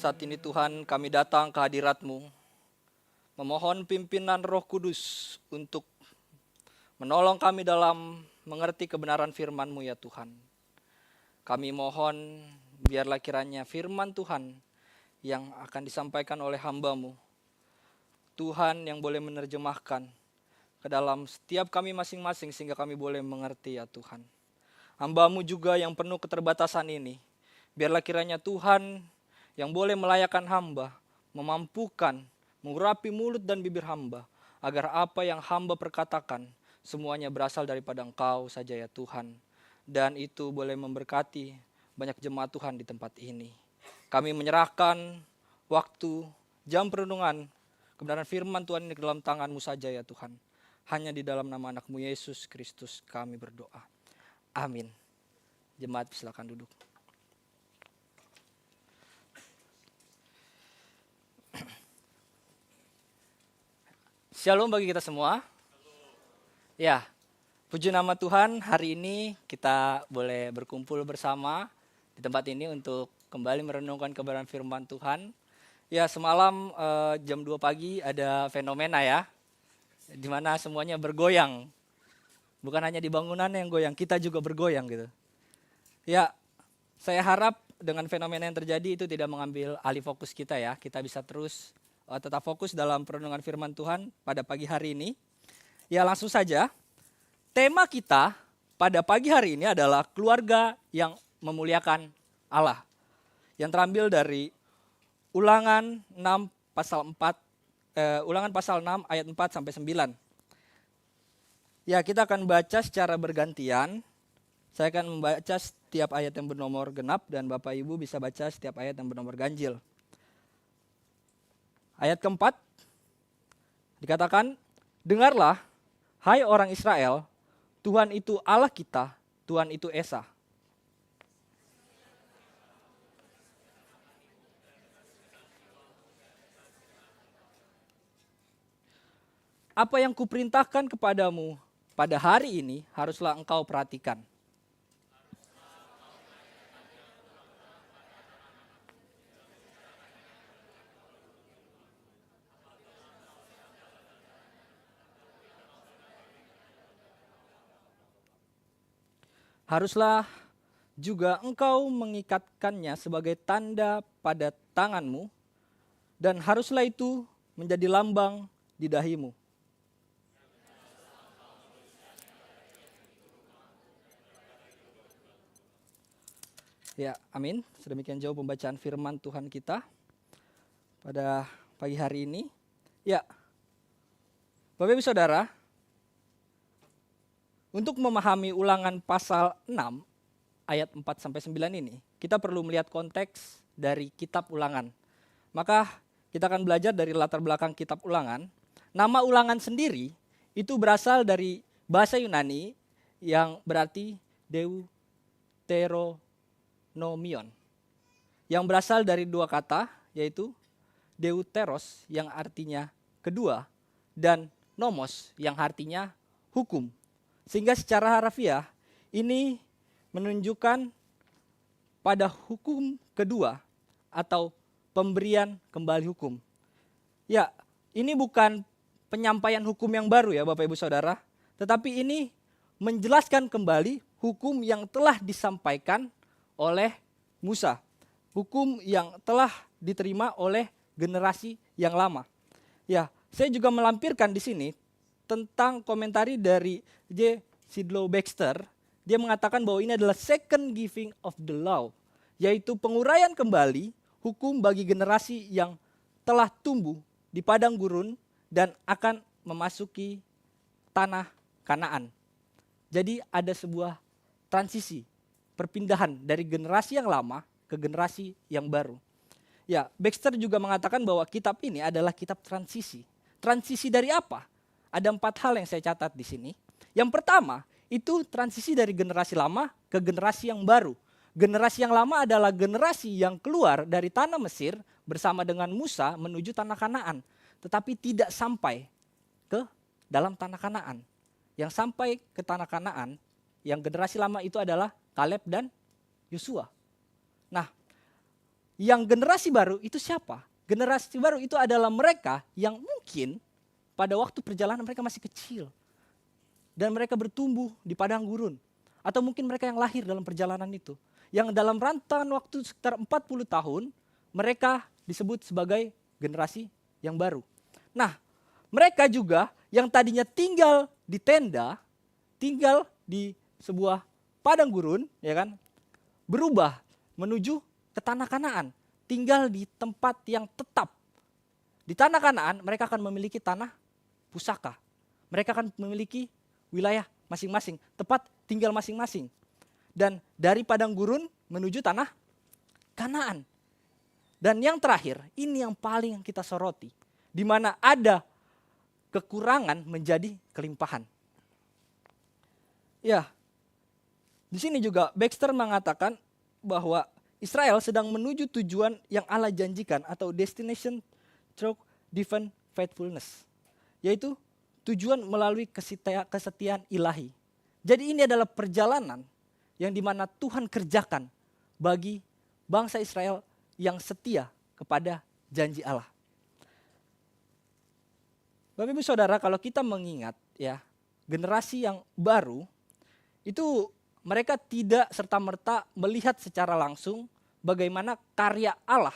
Saat ini Tuhan kami datang ke hadirat-Mu, memohon pimpinan Roh Kudus untuk menolong kami dalam mengerti kebenaran firman-Mu ya Tuhan. Kami mohon biarlah kiranya firman Tuhan yang akan disampaikan oleh hamba-Mu, Tuhan yang boleh menerjemahkan ke dalam setiap kami masing-masing sehingga kami boleh mengerti ya Tuhan. Hamba-Mu juga yang penuh keterbatasan ini, biarlah kiranya Tuhan yang boleh melayakkan hamba, memampukan, mengurapi mulut dan bibir hamba, agar apa yang hamba perkatakan semuanya berasal daripada Engkau saja ya Tuhan. Dan itu boleh memberkati banyak jemaat Tuhan di tempat ini. Kami menyerahkan waktu, jam perenungan, kebenaran firman Tuhan ini ke dalam tangan-Mu saja ya Tuhan. Hanya di dalam nama anak-Mu Yesus Kristus kami berdoa. Amin. Jemaat silakan duduk. Shalom bagi kita semua. Ya, puji nama Tuhan, hari ini kita boleh berkumpul bersama di tempat ini untuk kembali merenungkan kebenaran firman Tuhan. Ya, semalam jam 2 pagi ada fenomena ya, di mana semuanya bergoyang. Bukan hanya di bangunan yang goyang, kita juga bergoyang gitu. Ya, saya harap dengan fenomena yang terjadi itu tidak mengambil alih fokus kita ya. Kita bisa terus tetap fokus dalam perenungan firman Tuhan pada pagi hari ini. Ya, langsung saja. Tema kita pada pagi hari ini adalah keluarga yang memuliakan Allah. Yang terambil dari Ulangan 6 pasal 4 Ulangan pasal 6 ayat 4 sampai 9. Ya, kita akan baca secara bergantian. Saya akan membaca setiap ayat yang bernomor genap dan Bapak Ibu bisa baca setiap ayat yang bernomor ganjil. Ayat keempat dikatakan, dengarlah, hai orang Israel, Tuhan itu Allah kita, Tuhan itu Esa. Apa yang kuperintahkan kepadamu pada hari ini haruslah engkau perhatikan. Haruslah juga engkau mengikatkannya sebagai tanda pada tanganmu, dan haruslah itu menjadi lambang di dahimu. Ya, amin. Sedemikian jauh pembacaan firman Tuhan kita pada pagi hari ini. Ya, Bapak Ibu Saudara, untuk memahami Ulangan pasal 6 ayat 4 sampai 9 ini, kita perlu melihat konteks dari kitab Ulangan. Maka kita akan belajar dari latar belakang kitab Ulangan. Nama Ulangan sendiri itu berasal dari bahasa Yunani yang berarti Deuteronomion. Yang berasal dari dua kata, yaitu Deuteros yang artinya kedua dan nomos yang artinya hukum. Sehingga secara harafiah ini menunjukkan pada hukum kedua atau pemberian kembali hukum. Ya, ini bukan penyampaian hukum yang baru ya Bapak Ibu Saudara, tetapi ini menjelaskan kembali hukum yang telah disampaikan oleh Musa. Hukum yang telah diterima oleh generasi yang lama. Ya, saya juga melampirkan di sini tentang komentari dari J. Sidlow Baxter. Dia mengatakan bahwa ini adalah second giving of the law, yaitu penguraian kembali hukum bagi generasi yang telah tumbuh di padang gurun dan akan memasuki tanah Kanaan. Jadi ada sebuah transisi, perpindahan dari generasi yang lama ke generasi yang baru. Ya, Baxter juga mengatakan bahwa kitab ini adalah kitab transisi. Transisi dari apa? Ada 4 hal yang saya catat di sini. Yang pertama, itu transisi dari generasi lama ke generasi yang baru. Generasi yang lama adalah generasi yang keluar dari tanah Mesir bersama dengan Musa menuju tanah Kanaan. Tetapi tidak sampai ke dalam tanah Kanaan. Yang sampai ke tanah Kanaan, yang generasi lama itu adalah Kaleb dan Yosua. Nah, yang generasi baru itu siapa? Generasi baru itu adalah mereka yang mungkin pada waktu perjalanan mereka masih kecil. Dan mereka bertumbuh di padang gurun. Atau mungkin mereka yang lahir dalam perjalanan itu. Yang dalam rentang waktu sekitar 40 tahun, mereka disebut sebagai generasi yang baru. Nah, mereka juga yang tadinya tinggal di tenda, tinggal di sebuah padang gurun, ya kan, berubah menuju ke tanah Kanaan, tinggal di tempat yang tetap. Di tanah Kanaan mereka akan memiliki tanah pusaka. Mereka akan memiliki wilayah masing-masing, tempat tinggal masing-masing. Dan dari padang gurun menuju tanah Kanaan. Dan yang terakhir, ini yang paling kita soroti, di mana ada kekurangan menjadi kelimpahan. Ya, di sini juga Baxter mengatakan bahwa Israel sedang menuju tujuan yang Allah janjikan atau destination through divine faithfulness. Yaitu tujuan melalui kesetiaan ilahi. Jadi ini adalah perjalanan yang dimana Tuhan kerjakan bagi bangsa Israel yang setia kepada janji Allah. Bapak Ibu Saudara, kalau kita mengingat ya, generasi yang baru itu mereka tidak serta-merta melihat secara langsung bagaimana karya Allah,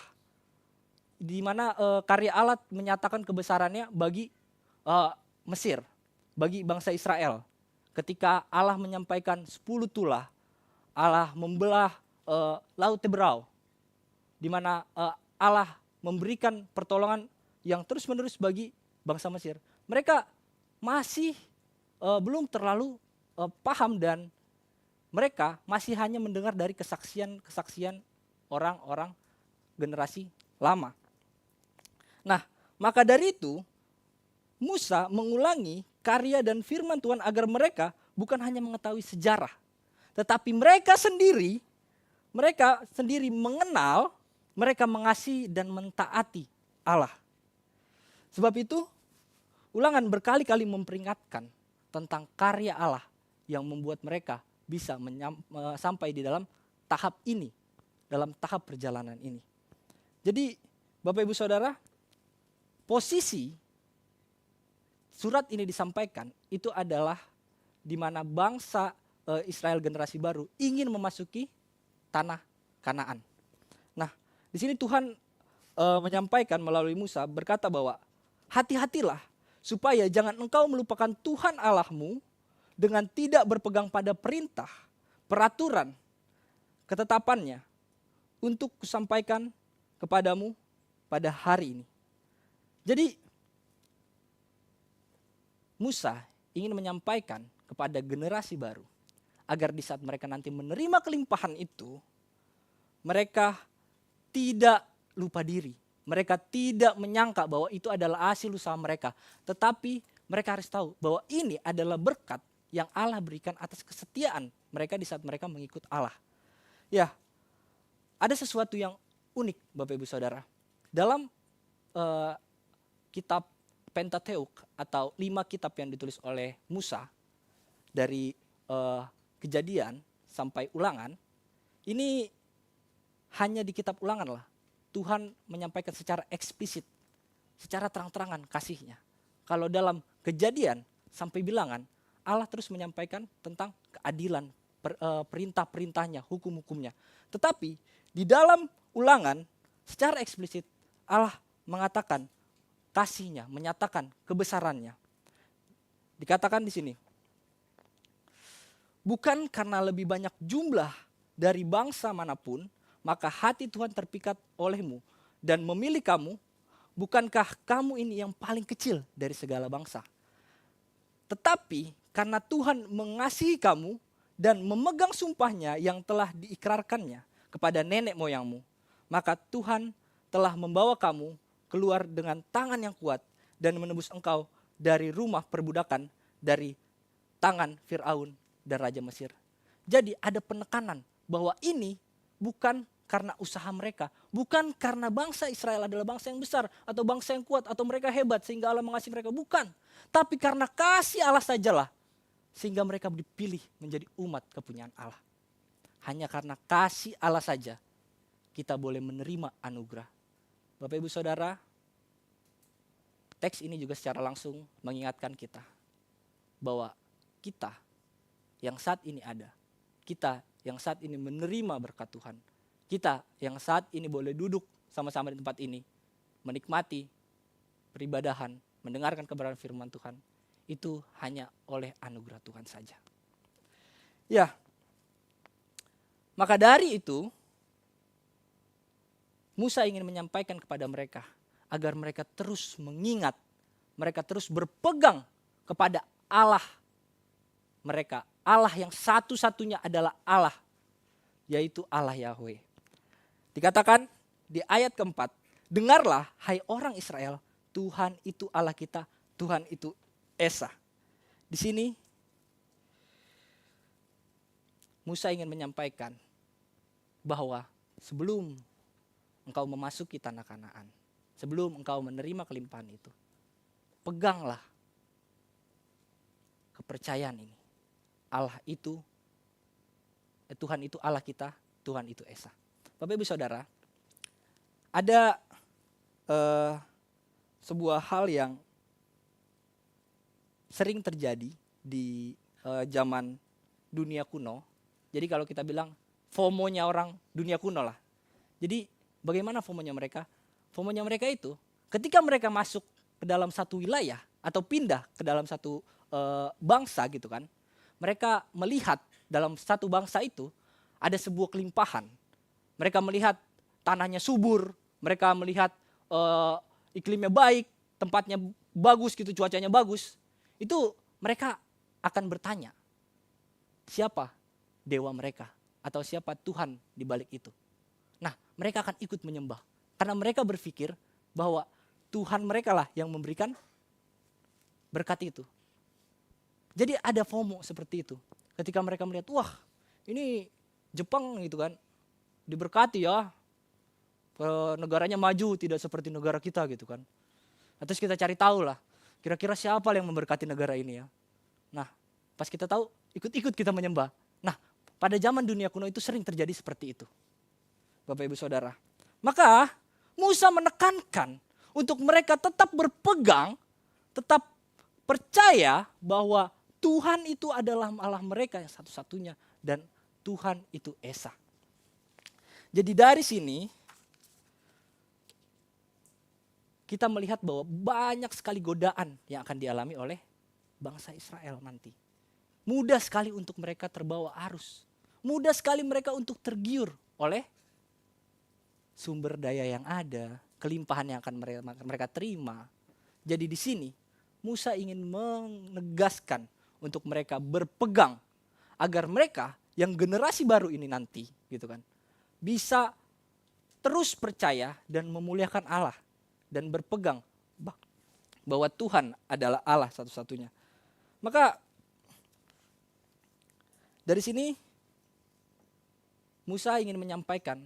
di mana karya Allah menyatakan kebesarannya bagi Mesir, bagi bangsa Israel. Ketika Allah menyampaikan 10 tulah, Allah membelah Laut Teberau, di mana Allah memberikan pertolongan yang terus-menerus bagi bangsa Mesir. Mereka masih belum terlalu paham dan mereka masih hanya mendengar dari kesaksian orang-orang generasi lama. Nah, maka dari itu Musa mengulangi karya dan firman Tuhan agar mereka bukan hanya mengetahui sejarah, tetapi mereka sendiri mengenal, mereka mengasihi dan mentaati Allah. Sebab itu Ulangan berkali-kali memperingatkan tentang karya Allah yang membuat mereka bisa sampai di dalam tahap ini, dalam tahap perjalanan ini. Jadi Bapak Ibu Saudara, posisi surat ini disampaikan itu adalah di mana bangsa Israel generasi baru ingin memasuki tanah Kanaan. Nah, di sini Tuhan menyampaikan melalui Musa berkata bahwa hati-hatilah supaya jangan engkau melupakan Tuhan Allahmu dengan tidak berpegang pada perintah, peraturan, ketetapannya untuk kusampaikan kepadamu pada hari ini. Jadi Musa ingin menyampaikan kepada generasi baru agar di saat mereka nanti menerima kelimpahan itu, mereka tidak lupa diri. Mereka tidak menyangka bahwa itu adalah hasil usaha mereka. Tetapi mereka harus tahu bahwa ini adalah berkat yang Allah berikan atas kesetiaan mereka di saat mereka mengikut Allah. Ya, ada sesuatu yang unik Bapak Ibu Saudara. Dalam kitab Pentateuch atau 5 kitab yang ditulis oleh Musa dari Kejadian sampai Ulangan, ini hanya di kitab Ulangan lah Tuhan menyampaikan secara eksplisit, secara terang-terangan kasihnya. Kalau dalam Kejadian sampai Bilangan, Allah terus menyampaikan tentang keadilan, perintah-perintahnya, hukum-hukumnya. Tetapi di dalam Ulangan secara eksplisit Allah mengatakan kasihnya, menyatakan kebesarannya. Dikatakan di sini, bukan karena lebih banyak jumlah dari bangsa manapun, maka hati Tuhan terpikat olehmu dan memilih kamu, bukankah kamu ini yang paling kecil dari segala bangsa. Tetapi karena Tuhan mengasihi kamu dan memegang sumpahnya yang telah diikrarkannya kepada nenek moyangmu, maka Tuhan telah membawa kamu keluar dengan tangan yang kuat dan menebus engkau dari rumah perbudakan, dari tangan Firaun dan Raja Mesir. Jadi ada penekanan bahwa ini bukan karena usaha mereka, bukan karena bangsa Israel adalah bangsa yang besar atau bangsa yang kuat atau mereka hebat sehingga Allah mengasihi mereka, bukan. Tapi karena kasih Allah sajalah sehingga mereka dipilih menjadi umat kepunyaan Allah. Hanya karena kasih Allah saja kita boleh menerima anugerah. Bapak Ibu Saudara, teks ini juga secara langsung mengingatkan kita bahwa kita yang saat ini ada, kita yang saat ini menerima berkat Tuhan, kita yang saat ini boleh duduk sama-sama di tempat ini, menikmati peribadahan, mendengarkan kebenaran firman Tuhan, itu hanya oleh anugerah Tuhan saja. Ya, maka dari itu, Musa ingin menyampaikan kepada mereka, agar mereka terus mengingat, mereka terus berpegang kepada Allah mereka. Allah yang satu-satunya adalah Allah, yaitu Allah Yahweh. Dikatakan di ayat keempat, dengarlah hai orang Israel, Tuhan itu Allah kita, Tuhan itu Esa. Di sini Musa ingin menyampaikan bahwa sebelum engkau memasuki tanah Kanaan, sebelum engkau menerima kelimpahan itu, peganglah kepercayaan ini. Allah itu, Tuhan itu Allah kita, Tuhan itu Esa. Bapak Ibu Saudara, ada sebuah hal yang sering terjadi di zaman dunia kuno. Jadi kalau kita bilang FOMO-nya orang dunia kuno lah. Jadi bagaimana FOMO-nya mereka? FOMO-nya mereka itu ketika mereka masuk ke dalam satu wilayah atau pindah ke dalam satu bangsa gitu kan. Mereka melihat dalam satu bangsa itu ada sebuah kelimpahan. Mereka melihat tanahnya subur, mereka melihat iklimnya baik, tempatnya bagus gitu, cuacanya bagus. Itu mereka akan bertanya, siapa dewa mereka atau siapa Tuhan di balik itu. Nah, mereka akan ikut menyembah karena mereka berpikir bahwa Tuhan mereka lah yang memberikan berkat itu. Jadi ada FOMO seperti itu. Ketika mereka melihat, wah ini Jepang gitu kan, diberkati ya, negaranya maju tidak seperti negara kita gitu kan. Terus kita cari tahu lah, kira-kira siapa yang memberkati negara ini ya. Nah, pas kita tahu, ikut-ikut kita menyembah. Nah, pada zaman dunia kuno itu sering terjadi seperti itu, Bapak Ibu Saudara. Maka Musa menekankan untuk mereka tetap berpegang, tetap percaya bahwa Tuhan itu adalah Allah mereka yang satu-satunya dan Tuhan itu Esa. Jadi dari sini kita melihat bahwa banyak sekali godaan yang akan dialami oleh bangsa Israel nanti. Mudah sekali untuk mereka terbawa arus. Mudah sekali mereka untuk tergiur oleh sumber daya yang ada, kelimpahan yang akan mereka terima. Jadi di sini Musa ingin menegaskan untuk mereka berpegang agar mereka yang generasi baru ini nanti gitu kan bisa terus percaya dan memuliakan Allah dan berpegang bahwa Tuhan adalah Allah satu-satunya. Maka dari sini Musa ingin menyampaikan,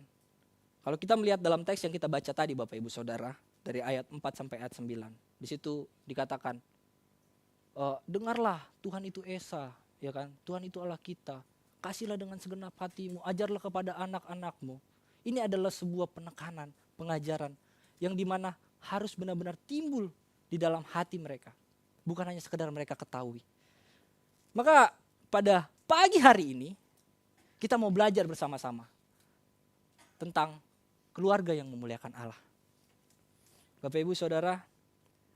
kalau kita melihat dalam teks yang kita baca tadi Bapak Ibu Saudara, dari ayat 4 sampai ayat 9, di situ dikatakan, dengarlah Tuhan itu Esa, ya kan? Tuhan itu Allah kita. Kasihlah dengan segenap hatimu, ajarlah kepada anak-anakmu. Ini adalah sebuah penekanan, pengajaran yang dimana harus benar-benar timbul di dalam hati mereka. Bukan hanya sekedar mereka ketahui. Maka pada pagi hari ini kita mau belajar bersama-sama tentang keluarga yang memuliakan Allah. Bapak Ibu Saudara,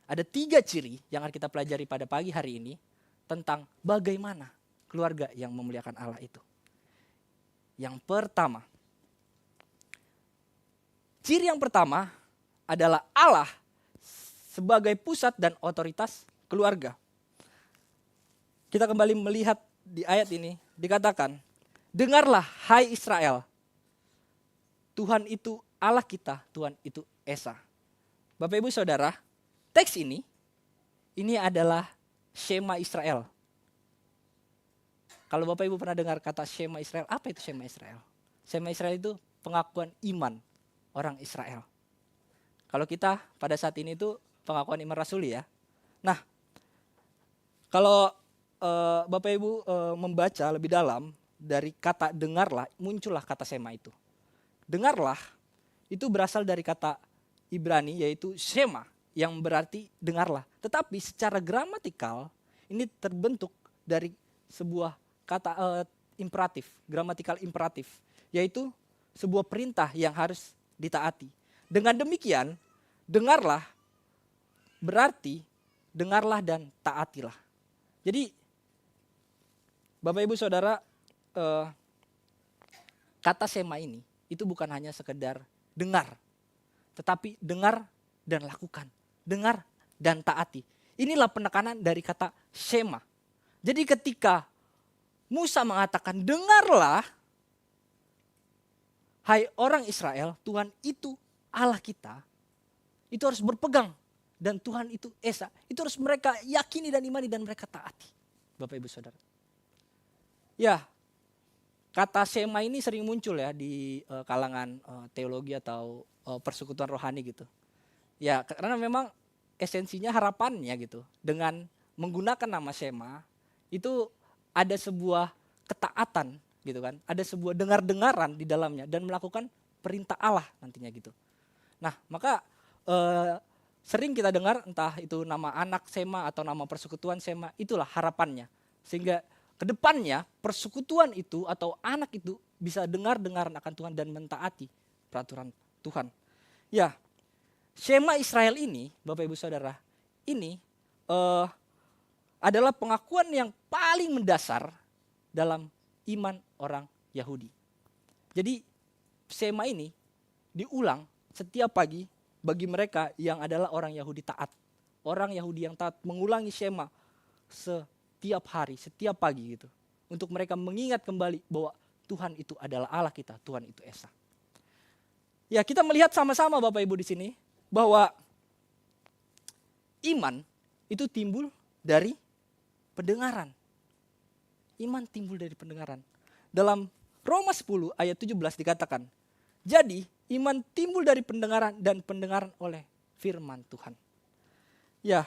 ada 3 ciri yang akan kita pelajari pada pagi hari ini tentang bagaimana keluarga yang memuliakan Allah itu. Yang pertama, ciri yang pertama adalah Allah sebagai pusat dan otoritas keluarga. Kita kembali melihat di ayat ini, dikatakan, dengarlah hai Israel, Tuhan itu Allah kita, Tuhan itu Esa. Bapak Ibu Saudara, teks ini adalah Shema Israel. Kalau Bapak Ibu pernah dengar kata Shema Israel, apa itu Shema Israel? Shema Israel itu pengakuan iman orang Israel. Kalau kita pada saat ini itu pengakuan iman rasuli ya. Nah, kalau Bapak Ibu membaca lebih dalam dari kata dengarlah, muncullah kata Shema itu. Dengarlah itu berasal dari kata Ibrani yaitu shema yang berarti dengarlah. Tetapi secara gramatikal ini terbentuk dari sebuah kata imperatif, gramatikal imperatif, yaitu sebuah perintah yang harus ditaati. Dengan demikian, dengarlah berarti dengarlah dan taatilah. Jadi Bapak Ibu Saudara, kata shema ini itu bukan hanya sekedar dengar, tetapi dengar dan lakukan, dengar dan taati. Inilah penekanan dari kata shema. Jadi ketika Musa mengatakan dengarlah, hai orang Israel, Tuhan itu Allah kita, itu harus berpegang. Dan Tuhan itu Esa, itu harus mereka yakini dan imani dan mereka taati. Bapak Ibu Saudara. Ya, kata shema ini sering muncul ya di kalangan teologi atau persekutuan rohani gitu. Ya, karena memang esensinya harapannya gitu. Dengan menggunakan nama shema, itu ada sebuah ketaatan gitu kan. Ada sebuah dengar-dengaran di dalamnya dan melakukan perintah Allah nantinya gitu. Nah, maka sering kita dengar entah itu nama anak Sema atau nama persekutuan Sema, itulah harapannya. Sehingga kedepannya persekutuan itu atau anak itu bisa dengar-dengaran akan Tuhan dan mentaati peraturan Tuhan. Ya, Shema Israel ini, Bapak Ibu Saudara, ini adalah pengakuan yang paling mendasar dalam iman orang Yahudi. Jadi Shema ini diulang setiap pagi bagi mereka yang adalah orang Yahudi taat. Orang Yahudi yang taat mengulangi Shema setiap hari, setiap pagi gitu. Untuk mereka mengingat kembali bahwa Tuhan itu adalah Allah kita, Tuhan itu Esa. Ya, kita melihat sama-sama Bapak Ibu di sini bahwa iman itu timbul dari pendengaran. Iman timbul dari pendengaran. Dalam Roma 10 ayat 17 dikatakan, jadi iman timbul dari pendengaran dan pendengaran oleh firman Tuhan. Ya,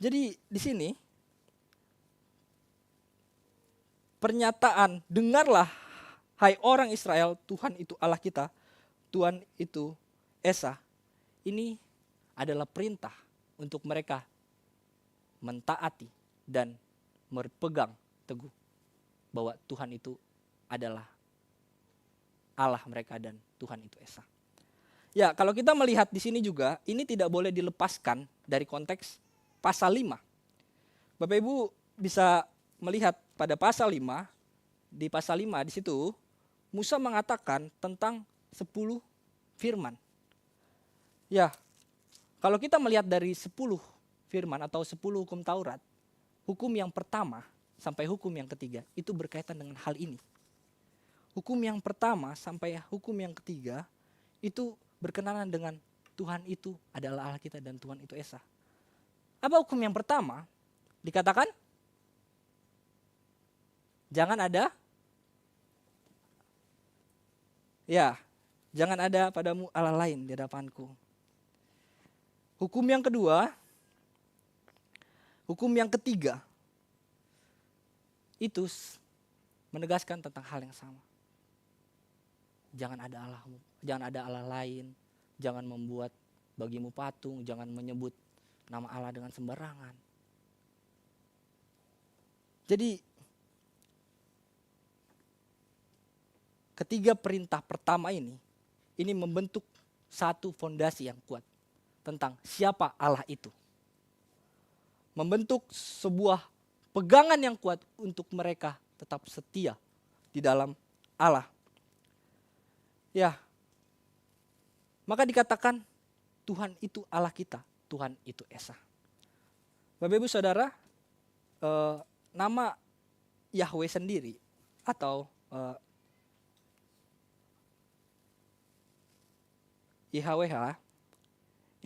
jadi di sini pernyataan dengarlah hai orang Israel, Tuhan itu Allah kita, Tuhan itu Esa. Ini adalah perintah untuk mereka mentaati dan berpegang teguh bahwa Tuhan itu adalah Allah mereka dan Tuhan itu Esa. Ya, kalau kita melihat di sini juga, ini tidak boleh dilepaskan dari konteks pasal 5. Bapak Ibu bisa melihat pada pasal 5, di pasal 5 di situ Musa mengatakan tentang 10 firman. Ya, kalau kita melihat dari 10 firman atau 10 hukum Taurat, hukum yang pertama sampai hukum yang ketiga itu berkaitan dengan hal ini. Hukum yang pertama sampai hukum yang ketiga itu berkenaan dengan Tuhan itu adalah Allah kita dan Tuhan itu Esa. Apa hukum yang pertama? Dikatakan jangan ada jangan ada padamu Allah lain di hadapanku. Hukum yang kedua, hukum yang ketiga itu menegaskan tentang hal yang sama. Jangan ada Allahmu, jangan ada Allah lain, jangan membuat bagimu patung, jangan menyebut nama Allah dengan sembarangan. Jadi ketiga perintah pertama ini membentuk satu fondasi yang kuat tentang siapa Allah itu. Membentuk sebuah pegangan yang kuat untuk mereka tetap setia di dalam Allah. Ya, maka dikatakan Tuhan itu Allah kita, Tuhan itu Esa. Bapak Ibu Saudara, nama Yahweh sendiri atau YHWH,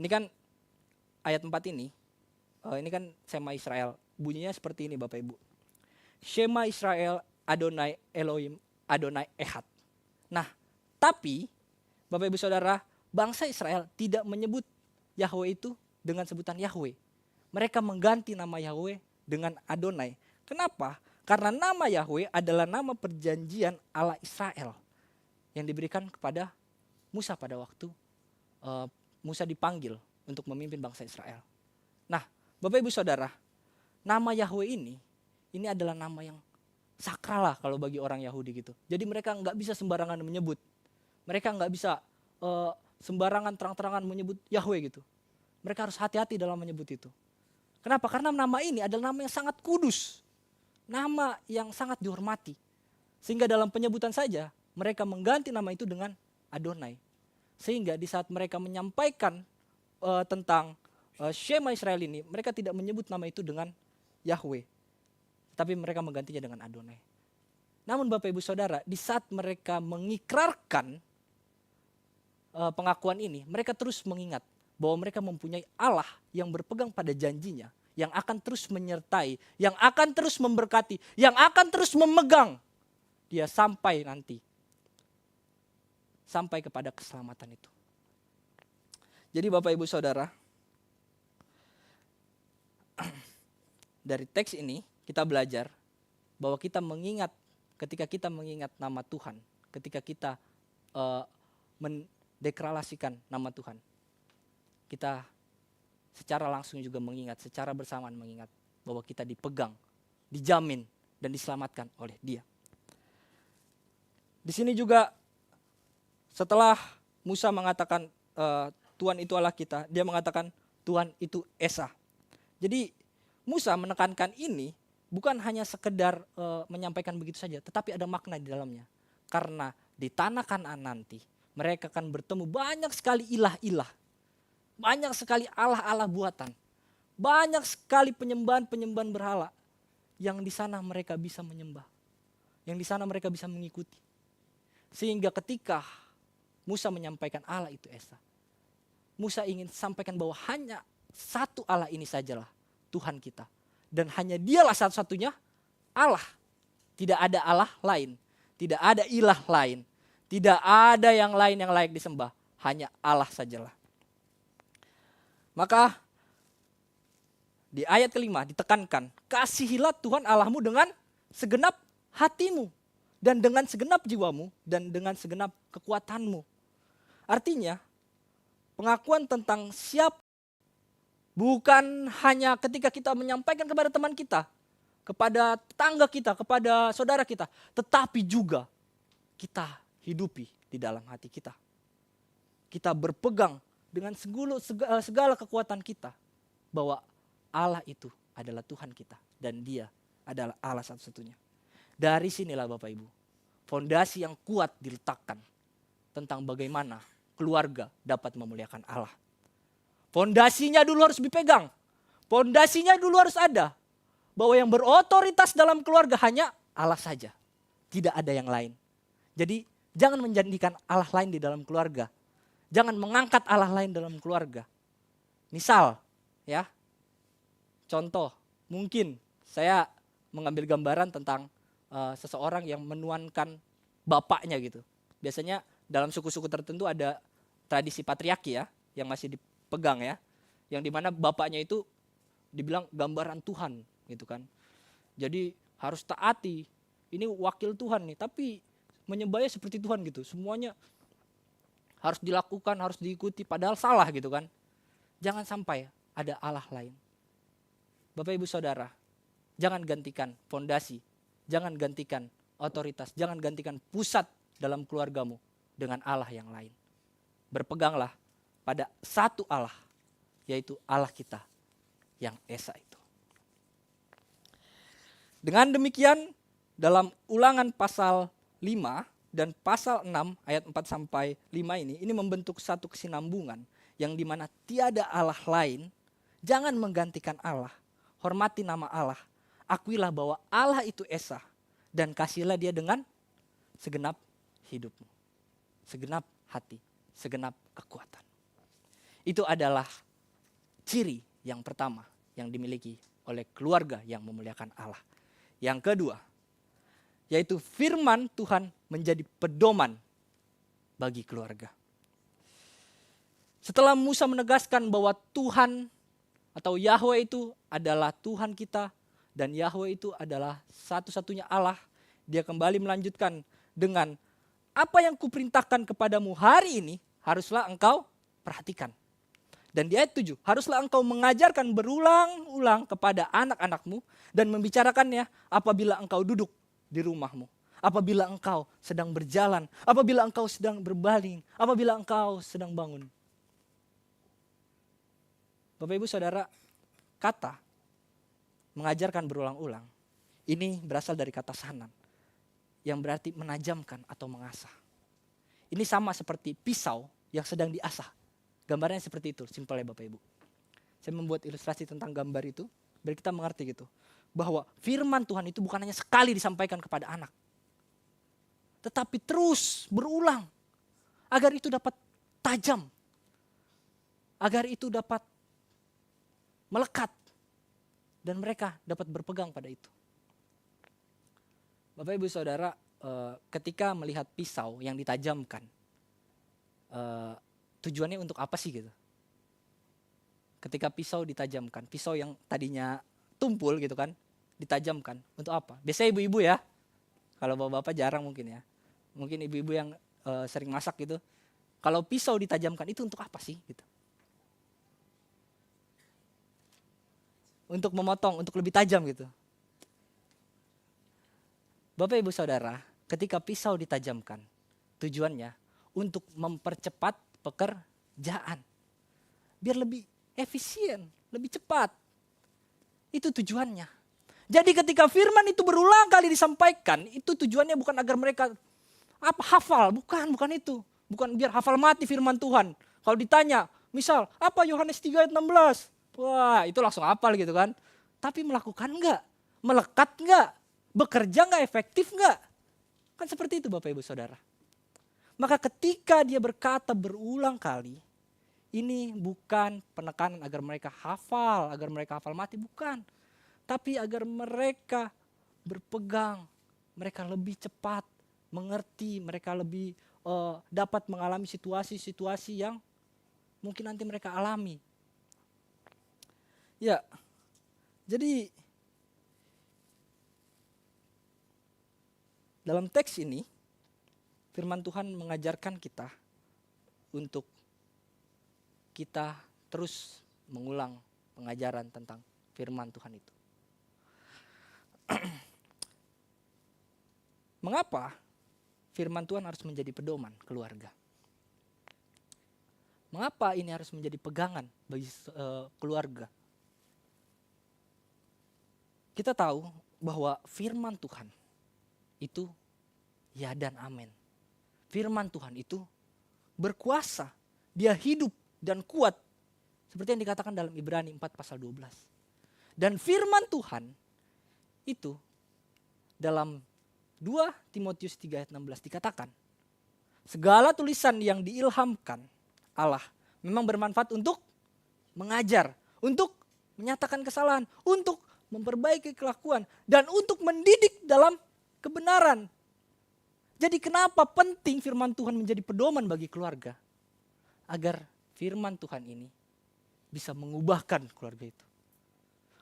ini kan ayat 4 ini kan Shema Israel, bunyinya seperti ini Bapak Ibu. Shema Israel Adonai Elohim Adonai Ehad. Nah, tapi Bapak Ibu Saudara, bangsa Israel tidak menyebut Yahweh itu dengan sebutan Yahweh. Mereka mengganti nama Yahweh dengan Adonai. Kenapa? Karena nama Yahweh adalah nama perjanjian Allah Israel yang diberikan kepada Musa pada waktu Musa dipanggil untuk memimpin bangsa Israel. Nah, Bapak Ibu Saudara, nama Yahweh ini adalah nama yang sakral lah kalau bagi orang Yahudi gitu. Jadi mereka nggak bisa sembarangan menyebut. Mereka nggak bisa sembarangan terang-terangan menyebut Yahweh gitu. Mereka harus hati-hati dalam menyebut itu. Kenapa? Karena nama ini adalah nama yang sangat kudus. Nama yang sangat dihormati. Sehingga dalam penyebutan saja mereka mengganti nama itu dengan Adonai. Sehingga di saat mereka menyampaikan tentang Shema Israel ini, mereka tidak menyebut nama itu dengan Yahweh. Tapi mereka menggantinya dengan Adonai. Namun Bapak Ibu Saudara, di saat mereka mengikrarkan pengakuan ini, mereka terus mengingat bahwa mereka mempunyai Allah yang berpegang pada janjinya, yang akan terus menyertai, yang akan terus memberkati, yang akan terus memegang dia sampai nanti. Sampai kepada keselamatan itu. Jadi Bapak Ibu Saudara, dari teks ini kita belajar bahwa kita mengingat, ketika kita mengingat nama Tuhan, ketika kita mendeklarasikan nama Tuhan, kita secara langsung juga mengingat, secara bersamaan mengingat bahwa kita dipegang, dijamin, dan diselamatkan oleh Dia. Di sini juga setelah Musa mengatakan Tuhan itu Allah kita, dia mengatakan Tuhan itu Esa. Jadi Musa menekankan ini bukan hanya sekedar menyampaikan begitu saja, tetapi ada makna di dalamnya. Karena di tanah Kanaan nanti mereka akan bertemu banyak sekali ilah-ilah, banyak sekali allah-allah buatan, banyak sekali penyembahan-penyembahan berhala yang di sana mereka bisa menyembah, yang di sana mereka bisa mengikuti. Sehingga ketika Musa menyampaikan Allah itu Esa, Musa ingin sampaikan bahwa hanya satu Allah ini sajalah Tuhan kita. Dan hanya dialah satu-satunya Allah. Tidak ada Allah lain. Tidak ada ilah lain. Tidak ada yang lain yang layak disembah. Hanya Allah sajalah. Maka di ayat kelima ditekankan, kasihilah Tuhan Allahmu dengan segenap hatimu. Dan dengan segenap jiwamu. Dan dengan segenap kekuatanmu. Artinya pengakuan tentang siapa bukan hanya ketika kita menyampaikan kepada teman kita, kepada tetangga kita, kepada saudara kita, tetapi juga kita hidupi di dalam hati kita. Kita berpegang dengan segala kekuatan kita bahwa Allah itu adalah Tuhan kita dan Dia adalah Allah satu-satunya. Dari sinilah Bapak Ibu, fondasi yang kuat diletakkan tentang bagaimana keluarga dapat memuliakan Allah. Fondasinya dulu harus dipegang. Fondasinya dulu harus ada. Bahwa yang berotoritas dalam keluarga hanya Allah saja. Tidak ada yang lain. Jadi jangan menjadikan Allah lain di dalam keluarga. Jangan mengangkat Allah lain dalam keluarga. Misal, ya, contoh, mungkin saya mengambil gambaran tentang seseorang yang menuankan bapaknya gitu. Biasanya dalam suku-suku tertentu ada tradisi patriarki ya, yang masih dipegang ya, yang dimana bapaknya itu dibilang gambaran Tuhan gitu kan. Jadi harus taati, ini wakil Tuhan nih, tapi menyembahnya seperti Tuhan gitu. Semuanya harus dilakukan, harus diikuti, padahal salah gitu kan. Jangan sampai ada Allah lain. Bapak Ibu Saudara, jangan gantikan fondasi, jangan gantikan otoritas, jangan gantikan pusat dalam keluargamu dengan Allah yang lain. Berpeganglah pada satu Allah, yaitu Allah kita yang Esa itu. Dengan demikian dalam Ulangan pasal 5 dan pasal 6 ayat 4 sampai 5 ini membentuk satu kesinambungan yang dimana tiada Allah lain. Jangan menggantikan Allah, hormati nama Allah, akuilah bahwa Allah itu Esa dan kasihlah Dia dengan segenap hidupmu, segenap hati, segenap kekuatan. Itu adalah ciri yang pertama yang dimiliki oleh keluarga yang memuliakan Allah. Yang kedua, yaitu firman Tuhan menjadi pedoman bagi keluarga. Setelah Musa menegaskan bahwa Tuhan atau Yahweh itu adalah Tuhan kita dan Yahweh itu adalah satu-satunya Allah, dia kembali melanjutkan dengan apa yang kuperintahkan kepadamu hari ini haruslah engkau perhatikan. Dan di ayat 7, haruslah engkau mengajarkan berulang-ulang kepada anak-anakmu dan membicarakannya apabila engkau duduk di rumahmu, apabila engkau sedang berjalan, apabila engkau sedang berbaring, apabila engkau sedang bangun. Bapak Ibu Saudara, kata mengajarkan berulang-ulang ini berasal dari kata sanan yang berarti menajamkan atau mengasah. Ini sama seperti pisau yang sedang diasah. Gambarnya seperti itu, simpel ya Bapak Ibu. Saya membuat ilustrasi tentang gambar itu, biar kita mengerti gitu. Bahwa firman Tuhan itu bukan hanya sekali disampaikan kepada anak. Tetapi terus berulang. Agar itu dapat tajam. Agar itu dapat melekat. Dan mereka dapat berpegang pada itu. Bapak Ibu Saudara, ketika melihat pisau yang ditajamkan, tujuannya untuk apa sih gitu? Ketika pisau ditajamkan, pisau yang tadinya tumpul gitu kan, ditajamkan untuk apa? Biasanya ibu-ibu ya, kalau bapak-bapak jarang mungkin ya. Mungkin ibu-ibu yang sering masak gitu, kalau pisau ditajamkan itu untuk apa sih gitu? Untuk memotong, untuk lebih tajam gitu. Bapak Ibu Saudara, ketika pisau ditajamkan, tujuannya untuk mempercepat pekerjaan. Biar lebih efisien, lebih cepat. Itu tujuannya. Jadi ketika firman itu berulang kali disampaikan, itu tujuannya bukan agar mereka hafal, bukan itu. Bukan biar hafal mati firman Tuhan. Kalau ditanya, misal, apa Yohanes 3 ayat 16? Wah, itu langsung hafal gitu kan. Tapi melakukan enggak? Melekat enggak? Bekerja enggak? Efektif enggak? Kan seperti itu Bapak Ibu Saudara. Maka ketika dia berkata berulang kali, ini bukan penekanan agar mereka hafal mati, bukan. Tapi agar mereka berpegang, mereka lebih cepat mengerti, mereka lebih dapat mengalami situasi-situasi yang mungkin nanti mereka alami. Ya, jadi dalam teks ini, firman Tuhan mengajarkan kita untuk kita terus mengulang pengajaran tentang firman Tuhan itu. Mengapa firman Tuhan harus menjadi pedoman keluarga? Mengapa ini harus menjadi pegangan bagi keluarga? Kita tahu bahwa firman Tuhan itu ya dan amin. Firman Tuhan itu berkuasa, dia hidup dan kuat. Seperti yang dikatakan dalam Ibrani 4 pasal 12. Dan firman Tuhan itu dalam 2 Timotius 3 ayat 16 dikatakan, segala tulisan yang diilhamkan Allah memang bermanfaat untuk mengajar, untuk menyatakan kesalahan, untuk memperbaiki kelakuan, dan untuk mendidik dalam kebenaran. Jadi kenapa penting firman Tuhan menjadi pedoman bagi keluarga? Agar firman Tuhan ini bisa mengubahkan keluarga itu.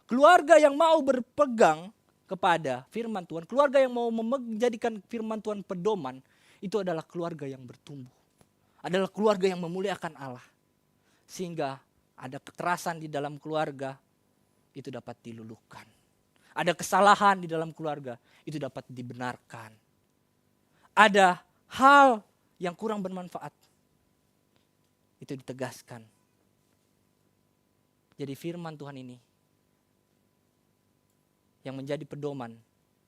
Keluarga yang mau berpegang kepada firman Tuhan, keluarga yang mau menjadikan firman Tuhan pedoman, itu adalah keluarga yang bertumbuh. Adalah keluarga yang memuliakan Allah. Sehingga ada kekerasan di dalam keluarga, itu dapat diluluhkan. Ada kesalahan di dalam keluarga, itu dapat dibenarkan. Ada hal yang kurang bermanfaat, itu ditegaskan. Jadi firman Tuhan ini yang menjadi pedoman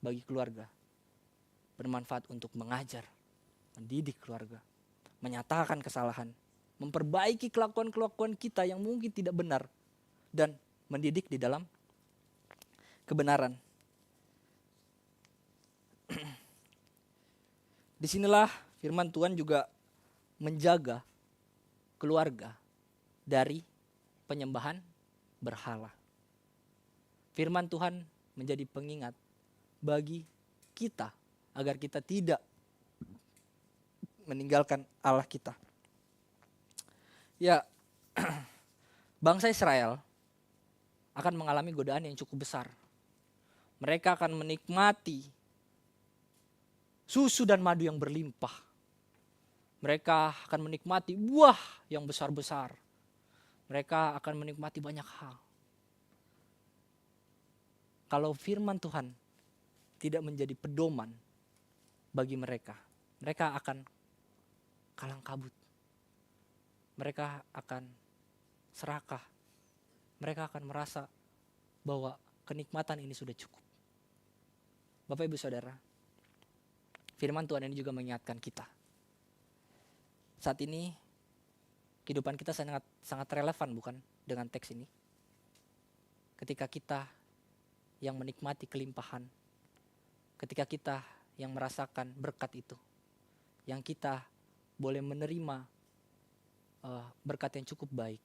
bagi keluarga, bermanfaat untuk mengajar, mendidik keluarga, menyatakan kesalahan, memperbaiki kelakuan-kelakuan kita yang mungkin tidak benar, dan mendidik di dalam kebenaran. Disinilah firman Tuhan juga menjaga keluarga dari penyembahan berhala. Firman Tuhan menjadi pengingat bagi kita agar kita tidak meninggalkan Allah kita. Ya, bangsa Israel akan mengalami godaan yang cukup besar. Mereka akan menikmati susu dan madu yang berlimpah. Mereka akan menikmati buah yang besar-besar. Mereka akan menikmati banyak hal. Kalau firman Tuhan tidak menjadi pedoman bagi mereka, mereka akan kalang kabut. Mereka akan serakah. Mereka akan merasa bahwa kenikmatan ini sudah cukup. Bapak Ibu Saudara, firman Tuhan ini juga mengingatkan kita. Saat ini kehidupan kita sangat relevan bukan dengan teks ini. Ketika kita yang menikmati kelimpahan, ketika kita yang merasakan berkat itu, yang kita boleh menerima berkat yang cukup baik,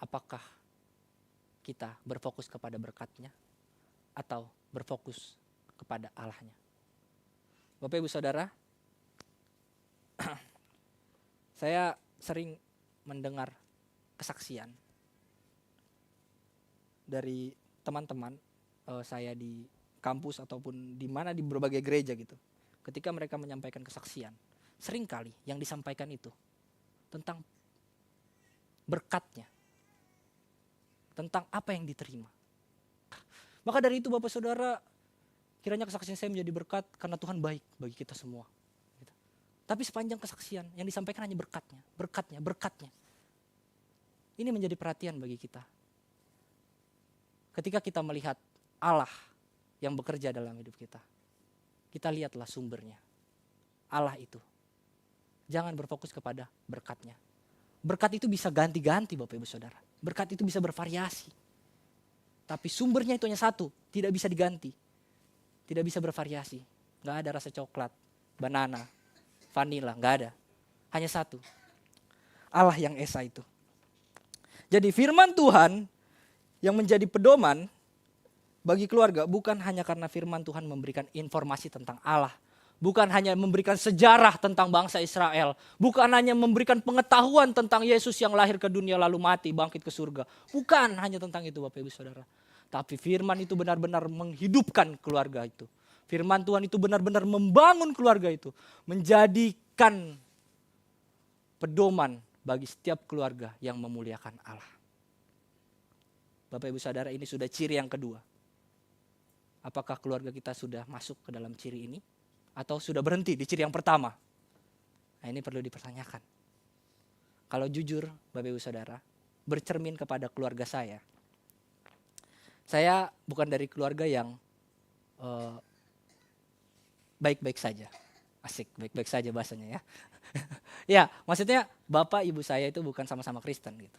apakah kita berfokus kepada berkatnya atau berfokus kepada Allahnya? Bapak Ibu Saudara, saya sering mendengar kesaksian dari teman-teman saya di kampus ataupun di mana di berbagai gereja gitu. Ketika mereka menyampaikan kesaksian, seringkali yang disampaikan itu tentang berkatnya, tentang apa yang diterima. Maka dari itu Bapak Saudara, kiranya kesaksian saya menjadi berkat karena Tuhan baik bagi kita semua. Gitu. Tapi sepanjang kesaksian yang disampaikan hanya berkatnya, berkatnya, berkatnya. Ini menjadi perhatian bagi kita. Ketika kita melihat Allah yang bekerja dalam hidup kita, kita lihatlah sumbernya. Allah itu. Jangan berfokus kepada berkatnya. Berkat itu bisa ganti-ganti Bapak Ibu Saudara. Berkat itu bisa bervariasi. Tapi sumbernya itu hanya satu, tidak bisa diganti. Tidak bisa bervariasi. Gak ada rasa coklat, banana, vanila, gak ada. Hanya satu. Allah yang esa itu. Jadi firman Tuhan yang menjadi pedoman bagi keluarga bukan hanya karena firman Tuhan memberikan informasi tentang Allah. Bukan hanya memberikan sejarah tentang bangsa Israel. Bukan hanya memberikan pengetahuan tentang Yesus yang lahir ke dunia lalu mati, bangkit ke surga. Bukan hanya tentang itu Bapak Ibu Saudara. Tapi firman itu benar-benar menghidupkan keluarga itu. Firman Tuhan itu benar-benar membangun keluarga itu. Menjadikan pedoman bagi setiap keluarga yang memuliakan Allah. Bapak Ibu Saudara, ini sudah ciri yang kedua. Apakah keluarga kita sudah masuk ke dalam ciri ini? Atau sudah berhenti di ciri yang pertama? Nah, ini perlu dipertanyakan. Kalau jujur Bapak Ibu Saudara, bercermin kepada keluarga saya bukan dari keluarga yang baik-baik saja. Asik, baik-baik saja bahasanya ya. Ya, maksudnya bapak ibu saya itu bukan sama-sama Kristen gitu.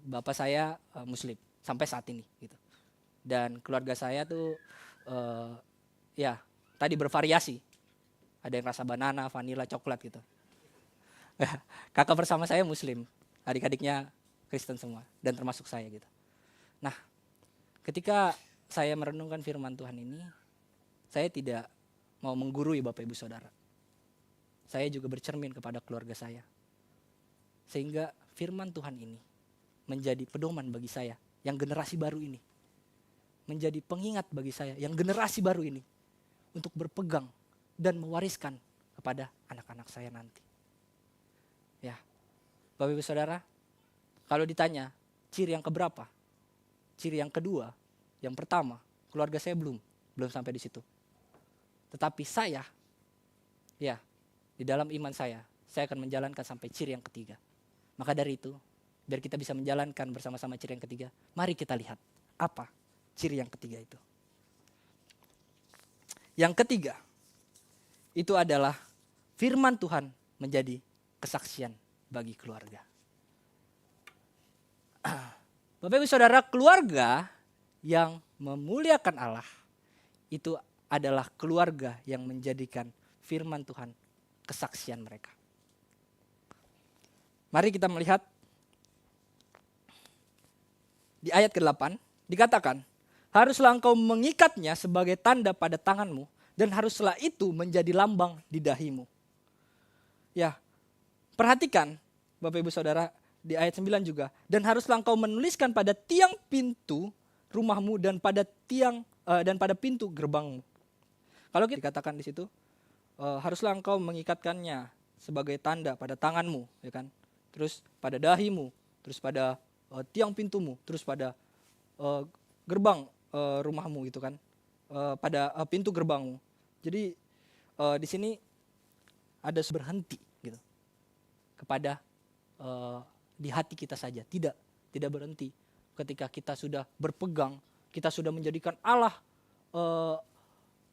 Bapak saya Muslim sampai saat ini gitu. Dan keluarga saya tuh ya tadi bervariasi. Ada yang rasa banana, vanila, coklat gitu. Kakak bersama saya Muslim, adik-adiknya Kristen semua dan termasuk saya gitu. Nah, ketika saya merenungkan firman Tuhan ini, saya tidak mau menggurui Bapak Ibu Saudara. Saya juga bercermin kepada keluarga saya. Sehingga firman Tuhan ini menjadi pedoman bagi saya yang generasi baru ini. Menjadi pengingat bagi saya yang generasi baru ini untuk berpegang dan mewariskan kepada anak-anak saya nanti. Ya, Bapak Ibu Saudara, kalau ditanya ciri yang keberapa? Ciri yang kedua, yang pertama, keluarga saya belum sampai di situ. Tetapi saya, ya, di dalam iman saya akan menjalankan sampai ciri yang ketiga. Maka dari itu, biar kita bisa menjalankan bersama-sama ciri yang ketiga, mari kita lihat apa ciri yang ketiga itu. Yang ketiga, itu adalah firman Tuhan menjadi kesaksian bagi keluarga. Bapak Ibu Saudara, keluarga yang memuliakan Allah itu adalah keluarga yang menjadikan firman Tuhan kesaksian mereka. Mari kita melihat di ayat ke-8 dikatakan, haruslah engkau mengikatnya sebagai tanda pada tanganmu dan haruslah itu menjadi lambang di dahimu. Ya, perhatikan Bapak Ibu Saudara di ayat 9 juga, dan haruslah engkau menuliskan pada tiang pintu rumahmu dan pada pintu gerbangmu. Kalau kita dikatakan di situ, haruslah engkau mengikatkannya sebagai tanda pada tanganmu, ya kan? Terus pada dahimu, terus pada tiang pintumu, terus pada eh, gerbang rumahmu gitu kan, pada pintu gerbangmu. Jadi di sini ada berhenti gitu kepada di hati kita saja, tidak berhenti ketika kita sudah berpegang, kita sudah menjadikan Allah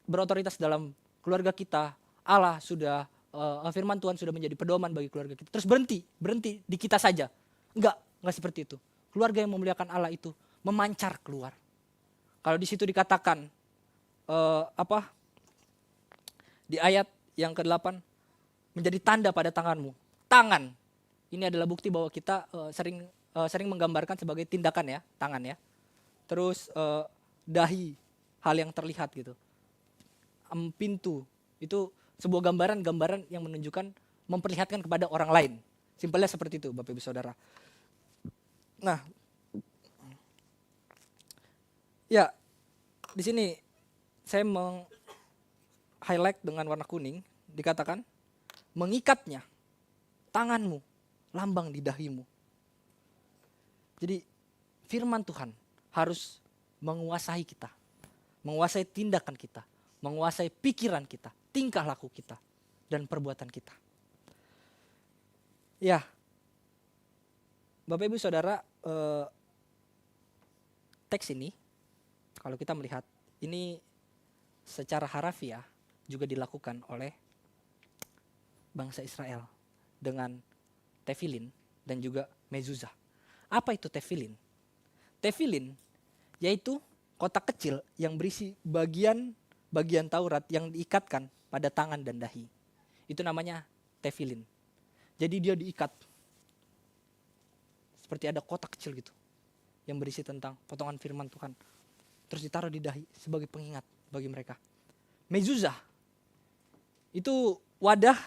berotoritas dalam keluarga kita, Allah sudah firman Tuhan sudah menjadi pedoman bagi keluarga kita. Terus berhenti di kita saja. Enggak seperti itu. Keluarga yang memuliakan Allah itu memancar keluar. Kalau di situ dikatakan di ayat yang ke-8, menjadi tanda pada tanganmu. Tangan. Ini adalah bukti bahwa kita sering menggambarkan sebagai tindakan ya, tangan ya. Terus dahi, hal yang terlihat gitu. Pintu, itu sebuah gambaran yang menunjukkan, memperlihatkan kepada orang lain. Simpelnya seperti itu Bapak Ibu Saudara. Nah, ya di sini saya meng-highlight dengan warna kuning, dikatakan mengikatnya tanganmu, lambang di dahimu. Jadi firman Tuhan harus menguasai kita, menguasai tindakan kita, menguasai pikiran kita, tingkah laku kita, dan perbuatan kita. Ya, Bapak Ibu Saudara, teks ini kalau kita melihat ini secara harafiah juga dilakukan oleh bangsa Israel dengan tefilin dan juga mezuzah. Apa itu tefilin? Tefilin yaitu kotak kecil yang berisi bagian Taurat yang diikatkan pada tangan dan dahi. Itu namanya tefilin. Jadi dia diikat seperti ada kotak kecil gitu yang berisi tentang potongan firman Tuhan. Terus ditaruh di dahi sebagai pengingat bagi mereka. Mezuzah itu wadah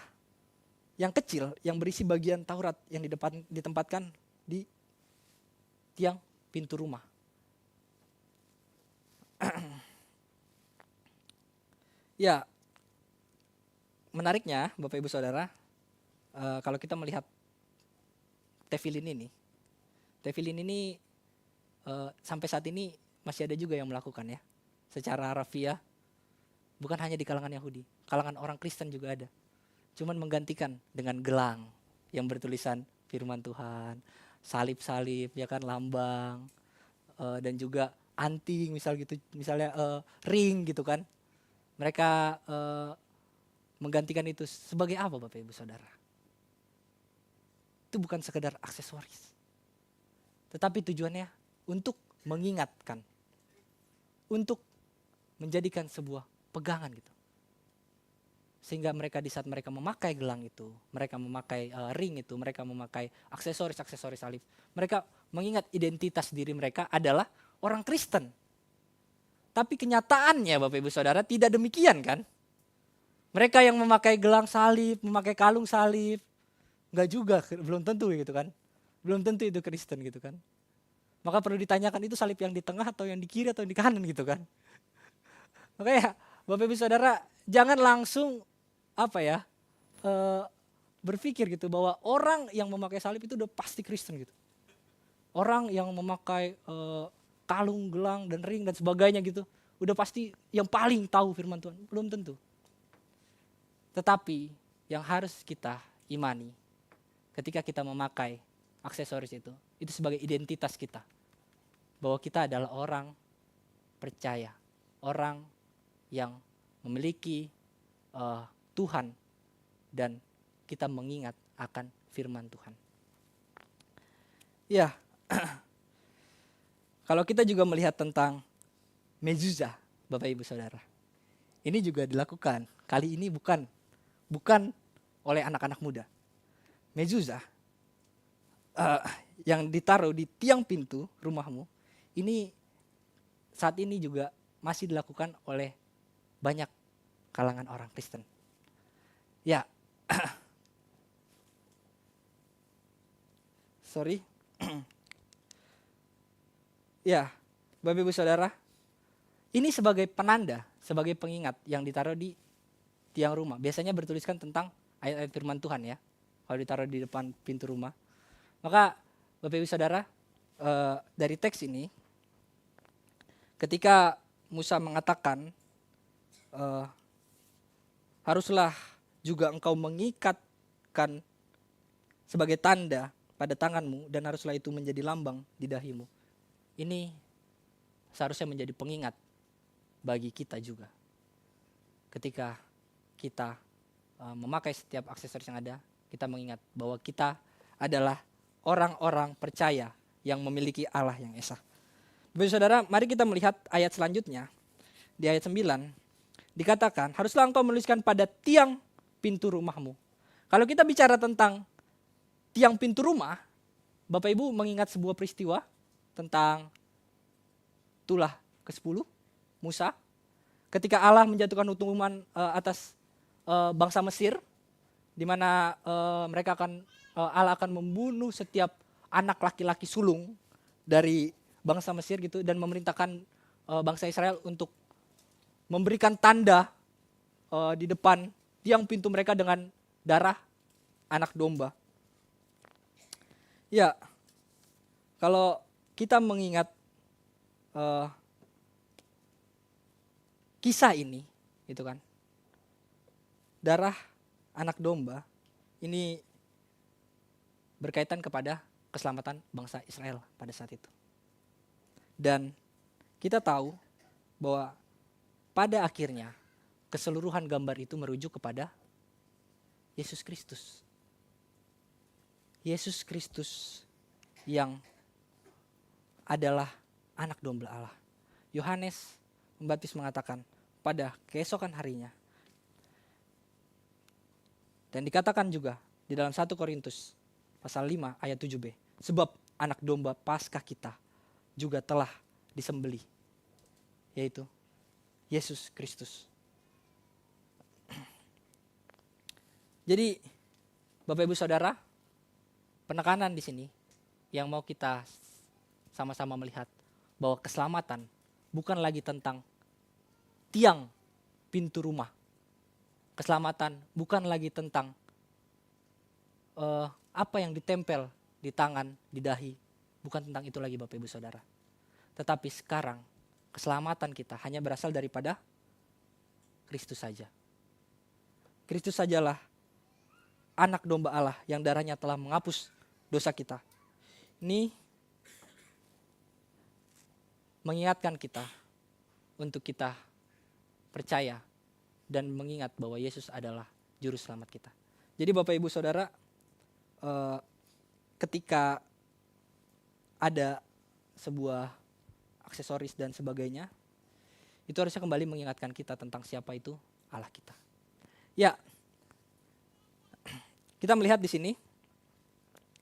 yang kecil yang berisi bagian Taurat yang ditempatkan di tiang pintu rumah. Ya, menariknya Bapak Ibu Saudara, kalau kita melihat tefilin ini sampai saat ini masih ada juga yang melakukan ya, secara harafiah, bukan hanya di kalangan Yahudi, kalangan orang Kristen juga ada. Cuman menggantikan dengan gelang yang bertulisan firman Tuhan, salib-salib ya kan, lambang, dan juga anting misalnya ring gitu kan. Mereka menggantikan itu sebagai apa Bapak Ibu Saudara? Itu bukan sekedar aksesoris, tetapi tujuannya untuk mengingatkan, untuk menjadikan sebuah pegangan gitu. Sehingga mereka di saat mereka memakai gelang itu, mereka memakai ring itu, mereka memakai aksesoris salib, mereka mengingat identitas diri mereka adalah orang Kristen. Tapi kenyataannya Bapak Ibu Saudara tidak demikian kan? Mereka yang memakai gelang salib, memakai kalung salib, enggak juga, belum tentu gitu kan. Belum tentu itu Kristen gitu kan. Maka perlu ditanyakan, itu salib yang di tengah atau yang di kiri atau yang di kanan gitu kan. Makanya Bapak Ibu Saudara jangan langsung berpikir gitu bahwa orang yang memakai salib itu udah pasti Kristen gitu. Orang yang memakai kalung, gelang, dan ring dan sebagainya gitu, udah pasti yang paling tahu firman Tuhan. Belum tentu. Tetapi yang harus kita imani ketika kita memakai aksesoris itu sebagai identitas kita. Bahwa kita adalah orang percaya, orang yang memiliki Tuhan, dan kita mengingat akan firman Tuhan. Ya, kalau kita juga melihat tentang mezuzah, Bapak Ibu Saudara, ini juga dilakukan. Kali ini bukan oleh anak-anak muda. Mezuzah yang ditaruh di tiang pintu rumahmu, ini saat ini juga masih dilakukan oleh banyak kalangan orang Kristen. Ya, sorry. Ya, Bapak Ibu Saudara, ini sebagai penanda, sebagai pengingat yang ditaruh di tiang rumah. Biasanya bertuliskan tentang ayat-ayat firman Tuhan ya, kalau ditaruh di depan pintu rumah. Maka Bapak Ibu Saudara, dari teks ini, ketika Musa mengatakan, haruslah juga engkau mengikatkan sebagai tanda pada tanganmu, dan haruslah itu menjadi lambang di dahimu. Ini seharusnya menjadi pengingat bagi kita juga. Ketika kita memakai setiap aksesoris yang ada, kita mengingat bahwa kita adalah orang-orang percaya yang memiliki Allah yang esa. Bapak Saudara, mari kita melihat ayat selanjutnya. Di ayat 9 dikatakan, haruslah engkau menuliskan pada tiang pintu rumahmu. Kalau kita bicara tentang tiang pintu rumah, Bapak Ibu mengingat sebuah peristiwa tentang tulah ke-10 Musa, ketika Allah menjatuhkan hukuman atas bangsa Mesir, di mana Allah akan membunuh setiap anak laki-laki sulung dari bangsa Mesir gitu, dan memerintahkan bangsa Israel untuk memberikan tanda di depan tiang pintu mereka dengan darah anak domba. Ya, kalau kita mengingat kisah ini, gitu kan, darah anak domba ini berkaitan kepada keselamatan bangsa Israel pada saat itu. Dan kita tahu bahwa pada akhirnya keseluruhan gambar itu merujuk kepada Yesus Kristus. Yesus Kristus yang adalah anak domba Allah. Yohanes Pembaptis mengatakan pada keesokan harinya. Dan dikatakan juga di dalam 1 Korintus pasal 5 ayat 7b. Sebab anak domba Paskah kita juga telah disembelih, yaitu Yesus Kristus. Jadi Bapak Ibu Saudara, penekanan di sini yang mau kita sama-sama melihat bahwa keselamatan bukan lagi tentang tiang pintu rumah. Keselamatan bukan lagi tentang apa yang ditempel di tangan, di dahi. Bukan tentang itu lagi Bapak Ibu Saudara. Tetapi sekarang keselamatan kita hanya berasal daripada Kristus saja. Kristus sajalah anak domba Allah yang darahnya telah menghapus dosa kita. Ini mengingatkan kita untuk kita percaya dan mengingat bahwa Yesus adalah juru selamat kita. Jadi Bapak Ibu Saudara, ketika ada sebuah aksesoris dan sebagainya, itu harusnya kembali mengingatkan kita tentang siapa itu Allah kita. Ya, kita melihat di sini,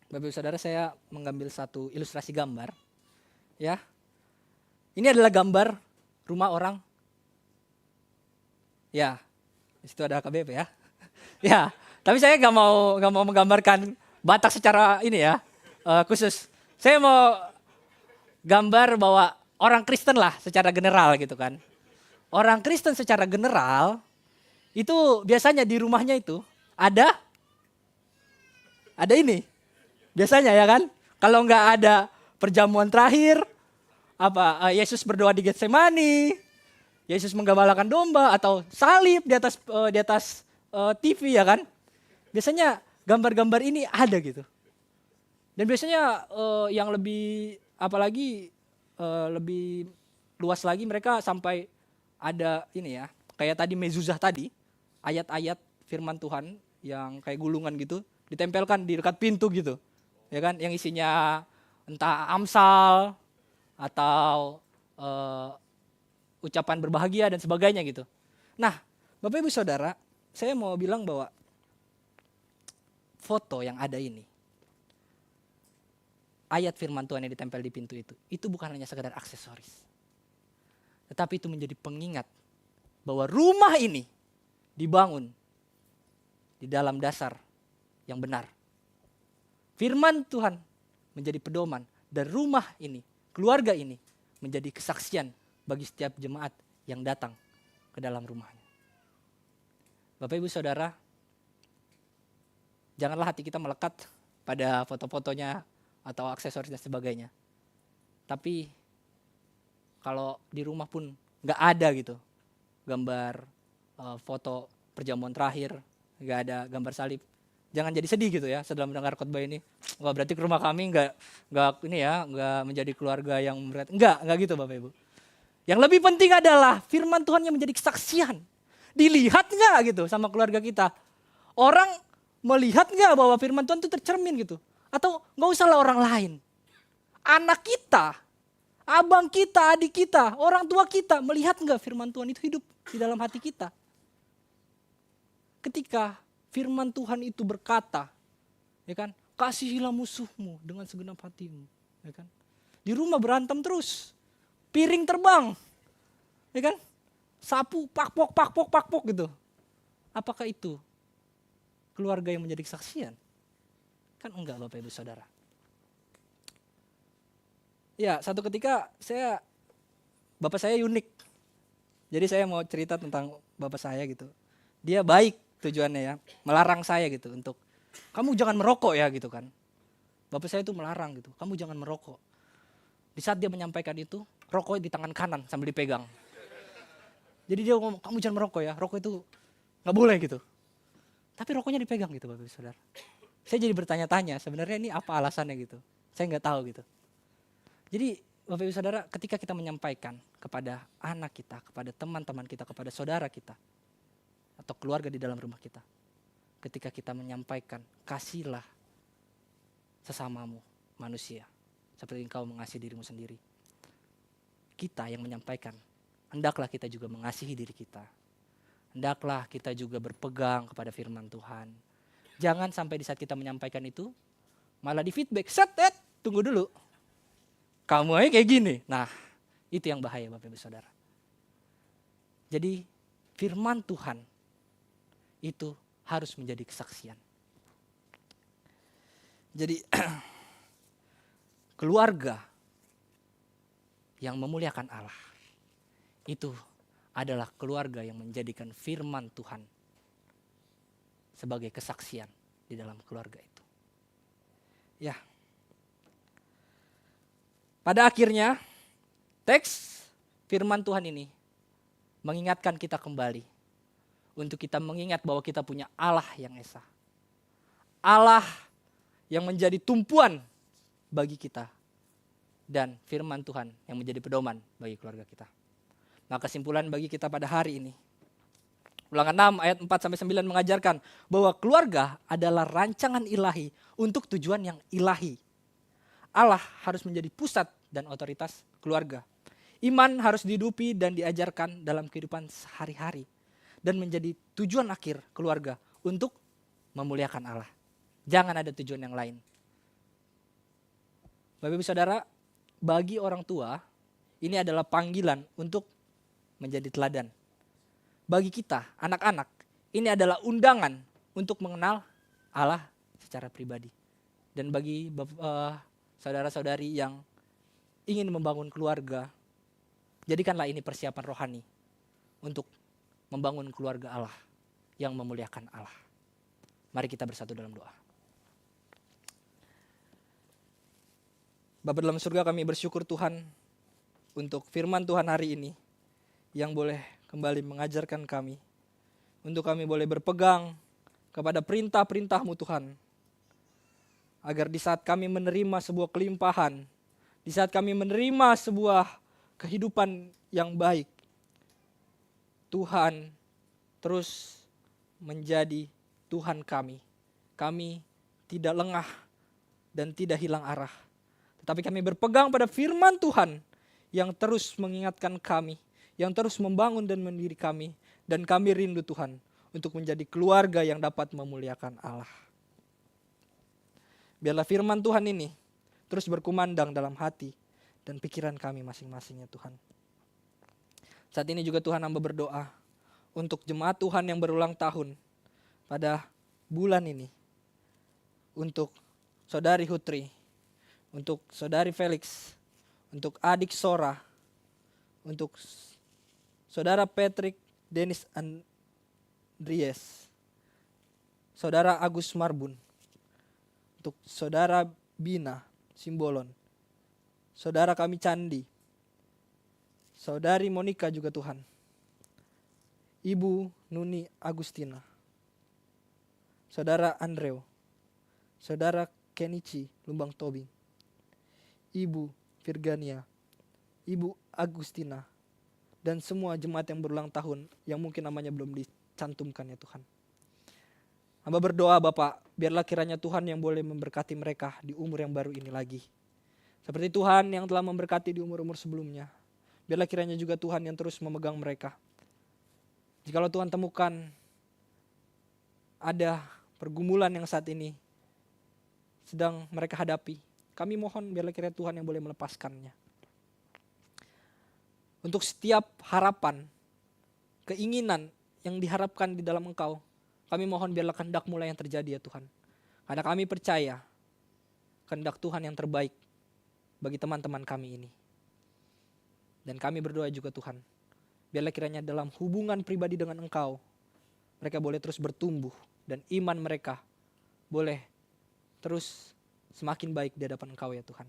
Bapak Ibu Saudara, saya mengambil satu ilustrasi gambar. Ya, ini adalah gambar rumah orang. Ya, di situ ada KBP ya. Ya, tapi saya nggak mau menggambarkan Batak secara ini ya khusus. Saya mau gambar bahwa orang Kristen lah secara general gitu kan. Orang Kristen secara general itu biasanya di rumahnya itu ada ini. Biasanya ya kan. Kalau nggak ada perjamuan terakhir, Yesus berdoa di Getsemani, Yesus menggembalakan domba, atau salib di atas TV ya kan. Biasanya gambar-gambar ini ada gitu. Dan biasanya yang lebih apalagi lebih luas lagi, mereka sampai ada ini ya, kayak tadi mezuzah tadi, ayat-ayat firman Tuhan yang kayak gulungan gitu ditempelkan di dekat pintu gitu. Ya kan, yang isinya entah Amsal atau ucapan berbahagia dan sebagainya gitu. Nah, Bapak Ibu Saudara, saya mau bilang bahwa foto yang ada ini, ayat firman Tuhan yang ditempel di pintu itu bukan hanya sekedar aksesoris. Tetapi itu menjadi pengingat bahwa rumah ini dibangun di dalam dasar yang benar. Firman Tuhan menjadi pedoman, dan rumah ini, keluarga ini menjadi kesaksian bagi setiap jemaat yang datang ke dalam rumahnya. Bapak Ibu Saudara, janganlah hati kita melekat pada foto-fotonya atau aksesoris dan sebagainya. Tapi kalau di rumah pun nggak ada gitu gambar foto perjamuan terakhir, nggak ada gambar salib, jangan jadi sedih gitu ya setelah mendengar khotbah ini. Wah, berarti ke rumah kami nggak menjadi keluarga yang berat. Nggak gitu Bapak Ibu. Yang lebih penting adalah firman Tuhan yang menjadi kesaksian. Dilihat nggak gitu sama keluarga kita. Orang melihat nggak bahwa firman Tuhan itu tercermin gitu. Atau nggak usahlah orang lain. Anak kita, abang kita, adik kita, orang tua kita melihat nggak firman Tuhan itu hidup di dalam hati kita. Ketika firman Tuhan itu berkata, ya kan, kasihilah musuhmu dengan segenap hatimu, ya kan. Di rumah berantem terus, piring terbang, ya kan, sapu pakpok gitu. Apakah itu keluarga yang menjadi kesaksian? Kan enggak Bapak Ibu Saudara. Ya, satu ketika bapak saya unik. Jadi saya mau cerita tentang bapak saya gitu. Dia baik tujuannya ya, melarang saya gitu untuk kamu jangan merokok ya gitu kan. Bapak saya itu melarang gitu, kamu jangan merokok. Di saat dia menyampaikan itu, rokoknya di tangan kanan sambil dipegang. Jadi dia ngomong, kamu jangan merokok ya, rokok itu nggak boleh gitu. Tapi rokoknya dipegang gitu Bapak Ibu Saudara. Saya jadi bertanya-tanya, sebenarnya ini apa alasannya gitu. Saya nggak tahu gitu. Jadi Bapak Ibu Saudara, ketika kita menyampaikan kepada anak kita, kepada teman-teman kita, kepada saudara kita, atau keluarga di dalam rumah kita. Ketika kita menyampaikan, kasihlah sesamamu manusia, seperti engkau mengasihi dirimu sendiri. Kita yang menyampaikan, hendaklah kita juga mengasihi diri kita. Hendaklah kita juga berpegang kepada firman Tuhan. Jangan sampai di saat kita menyampaikan itu, malah di feedback, tunggu dulu. Kamu aja kayak gini. Nah, itu yang bahaya Bapak Ibu Saudara. Jadi firman Tuhan itu harus menjadi kesaksian. Jadi keluarga yang memuliakan Allah itu adalah keluarga yang menjadikan firman Tuhan sebagai kesaksian di dalam keluarga itu. Ya. Pada akhirnya teks firman Tuhan ini mengingatkan kita kembali untuk kita mengingat bahwa kita punya Allah yang esa. Allah yang menjadi tumpuan bagi kita. Dan firman Tuhan yang menjadi pedoman bagi keluarga kita. Maka kesimpulan bagi kita pada hari ini. Ulangan 6 ayat 4-9 mengajarkan bahwa keluarga adalah rancangan ilahi untuk tujuan yang ilahi. Allah harus menjadi pusat dan otoritas keluarga. Iman harus dihidupi dan diajarkan dalam kehidupan sehari-hari. Dan menjadi tujuan akhir keluarga untuk memuliakan Allah. Jangan ada tujuan yang lain. Bapak Ibu Saudara, bagi orang tua, ini adalah panggilan untuk menjadi teladan. Bagi kita, anak-anak, ini adalah undangan untuk mengenal Allah secara pribadi. Dan bagi saudara-saudari yang ingin membangun keluarga, jadikanlah ini persiapan rohani untuk membangun keluarga Allah yang memuliakan Allah. Mari kita bersatu dalam doa. Bapa dalam surga, kami bersyukur Tuhan untuk firman Tuhan hari ini yang boleh kembali mengajarkan kami. Untuk kami boleh berpegang kepada perintah-perintah-Mu Tuhan. Agar di saat kami menerima sebuah kelimpahan, di saat kami menerima sebuah kehidupan yang baik, Tuhan terus menjadi Tuhan kami. Kami tidak lengah dan tidak hilang arah. Tetapi kami berpegang pada firman Tuhan yang terus mengingatkan kami, yang terus membangun dan mendiri kami. Dan kami rindu Tuhan untuk menjadi keluarga yang dapat memuliakan Allah. Biarlah firman Tuhan ini terus berkumandang dalam hati dan pikiran kami masing-masingnya Tuhan. Saat ini juga Tuhan hamba berdoa untuk jemaat Tuhan yang berulang tahun pada bulan ini. Untuk saudari Hutri, untuk saudari Felix, untuk adik Sora, untuk saudara Patrick, Dennis Dries, Saudara Agus Marbun, untuk Saudara Bina Simbolon, Saudara kami Candi, Saudari Monica juga Tuhan, Ibu Nuni Agustina, Saudara Andreo, Saudara Kenichi Lumbang Tobing, Ibu Virgania, Ibu Agustina, dan semua jemaat yang berulang tahun yang mungkin namanya belum dicantumkan ya Tuhan. Hamba berdoa Bapak, biarlah kiranya Tuhan yang boleh memberkati mereka di umur yang baru ini lagi. Seperti Tuhan yang telah memberkati di umur-umur sebelumnya. Biarlah kiranya juga Tuhan yang terus memegang mereka. Jikalau Tuhan temukan ada pergumulan yang saat ini sedang mereka hadapi, kami mohon biarlah kiranya Tuhan yang boleh melepaskannya. Untuk setiap harapan, keinginan yang diharapkan di dalam Engkau, kami mohon biarlah kehendak mulai yang terjadi ya Tuhan. Karena kami percaya kehendak Tuhan yang terbaik bagi teman-teman kami ini. Dan kami berdoa juga Tuhan, biarlah kiranya dalam hubungan pribadi dengan Engkau, mereka boleh terus bertumbuh dan iman mereka boleh terus semakin baik di hadapan Engkau ya Tuhan.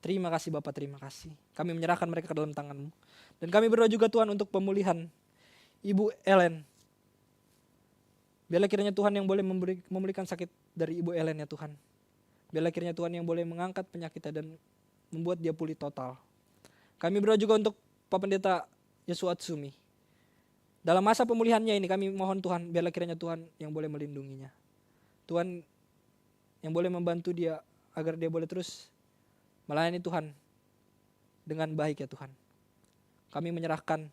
Terima kasih Bapak, terima kasih. Kami menyerahkan mereka ke dalam tangan-Mu. Dan kami berdoa juga Tuhan untuk pemulihan Ibu Ellen. Biarlah kiranya Tuhan yang boleh memulihkan sakit dari Ibu Ellen ya Tuhan. Biarlah kiranya Tuhan yang boleh mengangkat penyakitnya dan membuat dia pulih total. Kami berdoa juga untuk Pak Pendeta Yesua Atsumi. Dalam masa pemulihannya ini kami mohon Tuhan, biarlah kiranya Tuhan yang boleh melindunginya. Tuhan yang boleh membantu dia agar dia boleh terus melayani Tuhan dengan baik ya Tuhan. Kami menyerahkan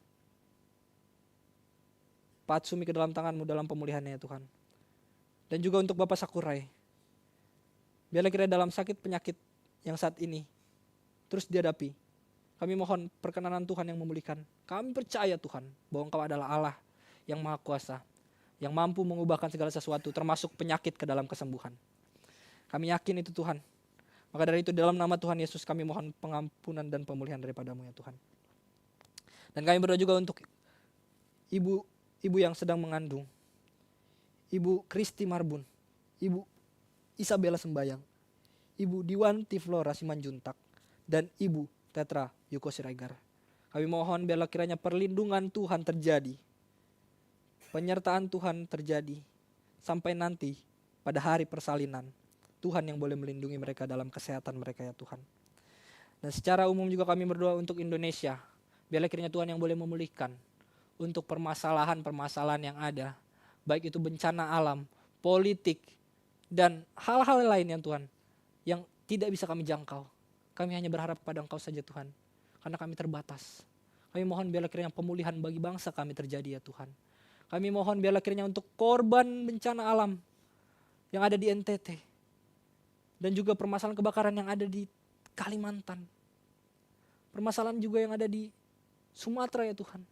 Pak Atsumi ke dalam tangan-Mu dalam pemulihannya ya Tuhan. Dan juga untuk Bapak Sakurai. Biarlah kiranya dalam sakit penyakit yang saat ini terus dihadapi. Kami mohon perkenanan Tuhan yang memulihkan. Kami percaya Tuhan bahwa Engkau adalah Allah yang Maha Kuasa, yang mampu mengubahkan segala sesuatu termasuk penyakit ke dalam kesembuhan. Kami yakin itu Tuhan. Maka dari itu dalam nama Tuhan Yesus kami mohon pengampunan dan pemulihan daripada-Mu ya Tuhan. Dan kami berdoa juga untuk ibu yang sedang mengandung, Ibu Kristi Marbun, Ibu Isabella Sembayang, Ibu Diwanti Flora Simanjuntak, dan Ibu Tetra Yuko Siregar. Kami mohon biarlah kiranya perlindungan Tuhan terjadi, penyertaan Tuhan terjadi, sampai nanti pada hari persalinan, Tuhan yang boleh melindungi mereka dalam kesehatan mereka ya Tuhan. Dan secara umum juga kami berdoa untuk Indonesia, biarlah kiranya Tuhan yang boleh memulihkan untuk permasalahan-permasalahan yang ada, baik itu bencana alam, politik, dan hal-hal lain yang Tuhan, yang tidak bisa kami jangkau. Kami hanya berharap kepada Engkau saja Tuhan, karena kami terbatas. Kami mohon biarlah kiranya pemulihan bagi bangsa kami terjadi ya Tuhan. Kami mohon biarlah kiranya untuk korban bencana alam yang ada di NTT, dan juga permasalahan kebakaran yang ada di Kalimantan, permasalahan juga yang ada di Sumatera ya Tuhan.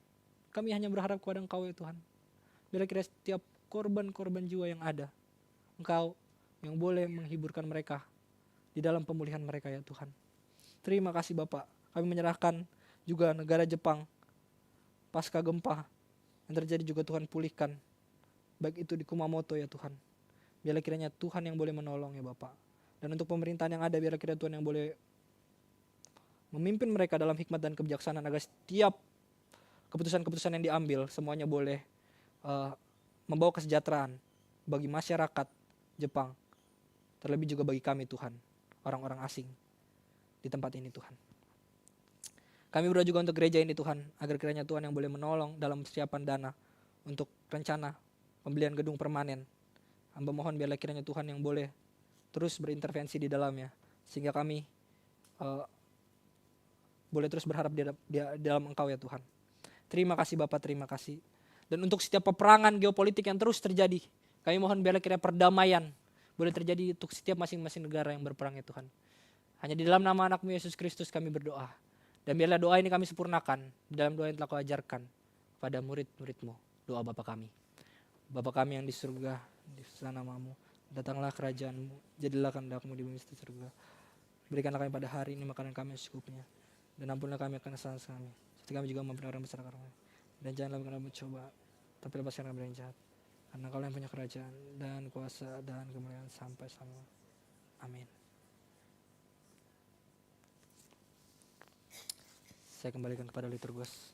Kami hanya berharap kepada Engkau ya Tuhan. Biarlah kiranya setiap korban-korban jiwa yang ada, Engkau yang boleh menghiburkan mereka di dalam pemulihan mereka ya Tuhan. Terima kasih Bapak. Kami menyerahkan juga negara Jepang pasca gempa yang terjadi juga Tuhan pulihkan. Baik itu di Kumamoto ya Tuhan. Biarlah kiranya Tuhan yang boleh menolong ya Bapak. Dan untuk pemerintahan yang ada biarlah kiranya Tuhan yang boleh memimpin mereka dalam hikmat dan kebijaksanaan agar setiap keputusan-keputusan yang diambil semuanya boleh membawa kesejahteraan bagi masyarakat Jepang, terlebih juga bagi kami Tuhan, orang-orang asing di tempat ini Tuhan. Kami berdoa juga untuk gereja ini Tuhan, agar kiranya Tuhan yang boleh menolong dalam persiapan dana untuk rencana pembelian gedung permanen. Hamba mohon biarlah kiranya Tuhan yang boleh terus berintervensi di dalamnya, sehingga kami boleh terus berharap di dalam Engkau ya Tuhan. Terima kasih Bapak, terima kasih. Dan untuk setiap peperangan geopolitik yang terus terjadi, kami mohon biarlah kiranya perdamaian boleh terjadi untuk setiap masing-masing negara yang berperang ya Tuhan. Hanya di dalam nama anak-Mu Yesus Kristus kami berdoa. Dan biarlah doa ini kami sempurnakan di dalam doa yang telah Kau ajarkan kepada murid-murid-Mu. Doa Bapa kami. Bapa kami yang di surga, di sana namamu, datanglah kerajaan-Mu, jadilah kehendak-Mu di bumi seperti surga. Berikanlah kami pada hari ini makanan kami secukupnya. Dan ampunlah kami akan kesalahan kami. Seperti kami juga maafkan orang besar kami. Dan janganlah kami coba, tapi lepaskan kami dari yang jahat. Karena Kau yang punya kerajaan dan kuasa dan kemuliaan sampai sama. Amin. Saya kembalikan kepada liturgus.